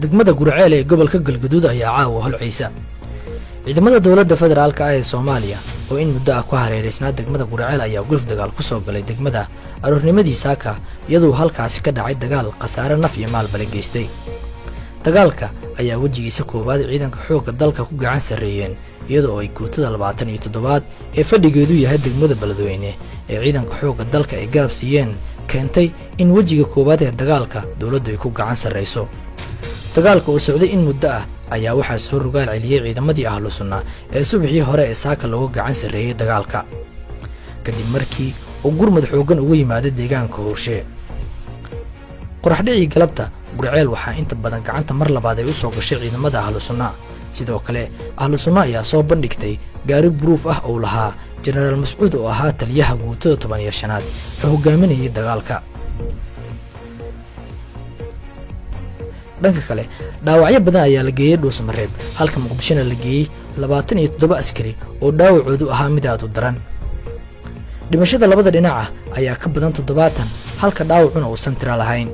degmada Gurceel ee gobolka Galgaduud ayaa caawa holcaysa ciidamada dawladda federaalka ah ee Soomaaliya oo in muddo ah ku hareereysnaa degmada Gurceel ayaa gulf dagaal ku soo galay degmada aroornimadii saaka iyadoo halkaas ka dhacay dagaal khasaare naf iyo maal bala geystay dagaalka ayaa wajigiisa koobaad ciidanka xoogga dalka ku gacan sareeyeen iyadoo ay guutada 27 ee fadhigeedu yahay degmada Beledweyne ee ciidanka xoogga dalka ay garab siiyeen keentay in wajiga koobaad ee dagaalka dawladdu ay ku gacan sareyso dagaalka oo socday in muddo ah ayaa waxa soo rogaal celiyay ciidamadii ahlu sunna ee subaxii hore ee saaka looga gacan sareeyay dagaalka kadib markii uu gurmad xoogan ugu yimaaday deegaanka Hoorshe qoraxdhicii galabta Gurceel waxa inta badan gacanta mar labaad ay u soo gashay ciidamada ahlu sunna sidoo kale ahlu sunna ayaa soo bandhigtay gaari buruuf ah oo lahaa General Mas'uud oo ahaa taliyaha guutada 15aad ee hogaaminayay dagaalka dhanka kale dhaawacyo badan ayaa la geeyay Dhuusamareeb halka Muqdishona la geeyay 27 askari oo dhaawacoodu ahaa mid aad u daran dhimashada labada dhinac ayaa ka badan 70 halka dhaawacuna uusan tiro lahayn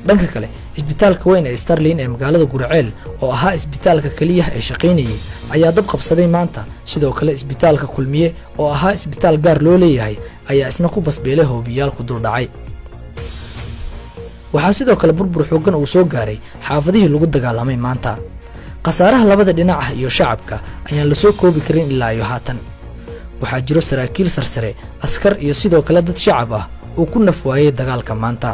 dhanka kale isbitaalka weyn ee Starlin ee magaalada Gurceel oo ahaa isbitaalka kaliya ee shaqeynayay ayaa dab qabsaday maanta sidoo kale isbitaalka Kulmiye oo ahaa isbitaal gaar loo leeyahay ayaa isna ku basbeelay hoobiyaal ku dul dhacay waxaa sidoo kale burbur xoogan uu soo gaaray xaafadihii lagu dagaalamay maanta qasaaraha labada dhinac iyo shacabka ayaan la soo koobi karin ilaa iyo haatan waxaa jiro saraakiil sarsare askar iyo sidoo kale dad shacab ah oo ku nafwaayay dagaalka maanta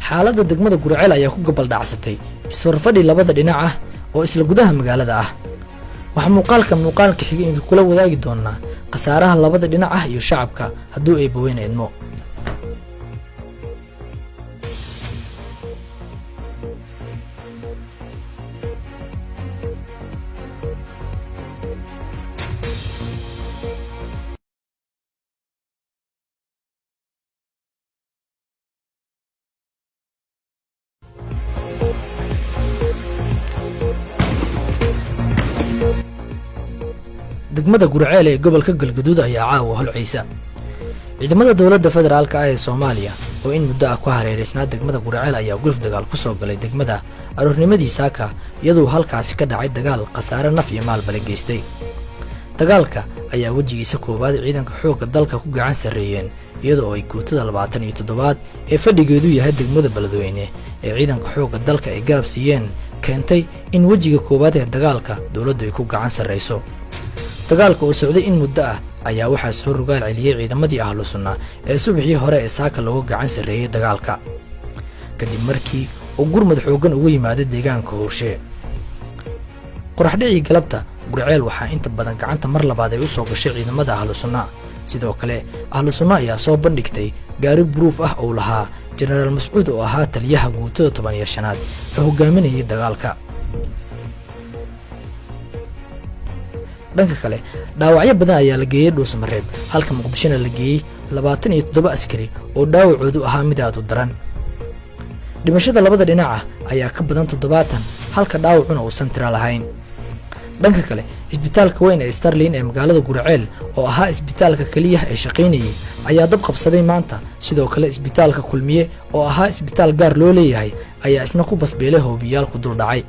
xaaladda degmada Gurceel ayaa ku gobol dhacsatay isfarfadhi labada dhinac ah oo isla gudaha magaalada ah waxa muuqaalka xigay inuu kula wadaagi doonaa qasaaraha labada dhinac ah iyo shacabka hadduu ay baweeneedmo degmada Gurceel ee gobolka Galgaduud ayaa caawa holcaysa ciidamada dawladda federaalka ah ee Soomaaliya oo in muddo ah ku hareereysnaa degmada Gurceel ayaa gulf dagaal ku soo galay degmada aroornimadii saaka iyadoo halkaas ka dhacay dagaal khasaare naf iyo maal bala geystay dagaalka ayaa wajigiisa koobaad ciidanka xoogga dalka ku gacan sareeyeen iyadoo ay guutada 27 ee fadhigeedu yahay degmada Beledweyne ee ciidanka xoogga dalka ay garab siiyeen keentay in wajiga koobaad ee dagaalka dawladdu ay ku gacan sareyso dagaalka oo socday in muddo ah ayaa waxa soo rogaal celiyay ciidamadii ahlu sunna ee subaxii hore ee saaka looga gacan sareeyay dagaalka kadib markii uu gurmad xoogan ugu yimaaday deegaanka Hoorshe qoraxdhicii galabta Gurceel waxa inta badan gacanta mar labaad ay u soo gashay ciidamada ahlu sunna sidoo kale ahlu sunna ayaa soo bandhigtay gaari buruuf ah oo lahaa General Mas'uud oo ahaa taliyaha guutada 15aad ee hogaaminayay dagaalka dhanka kale dhaawacyo badan ayaa la geeyay Dhuusamareeb halka Muqdishona la geeyay 27 askari oo dhaawacoodu ahaa mid aad u daran dhimashada labada dhinac ayaa ka badan 70 halka dhaawacuna uusan tiro lahayn dhanka kale isbitaalka weyn ee Starlin ee magaalada Gurceel oo ahaa isbitaalka kaliya ee shaqeynayay ayaa dab qabsaday maanta sidoo kale isbitaalka Kulmiye oo ahaa isbitaal gaar loo leeyahay ayaa isna ku basbeelay hoobiyaal ku dul dhacay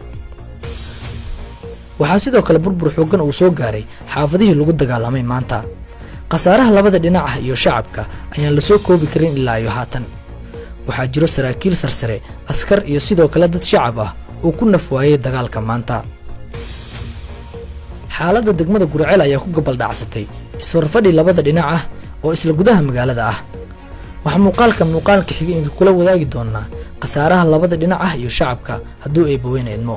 waxaa sidoo kale burbur xoogan uu soo gaaray xaafadihii lagu dagaalamay maanta qasaaraha labada dhinac iyo shacabka ayaan la soo koobi karin ilaa iyo haatan waxaa jiro saraakiil sarsare askar iyo sidoo kale dad shacab ah oo ku nafwaayay dagaalka maanta xaaladda degmada Gurceel ayaa ku gobol dhacsatay isfarfadhi labada dhinac ah oo isla gudaha magaalada ah waxa muuqaalka xigay inuu kula wadaagi doonaa qasaaraha labada dhinac ah iyo shacabka hadduu ay baweeneedmo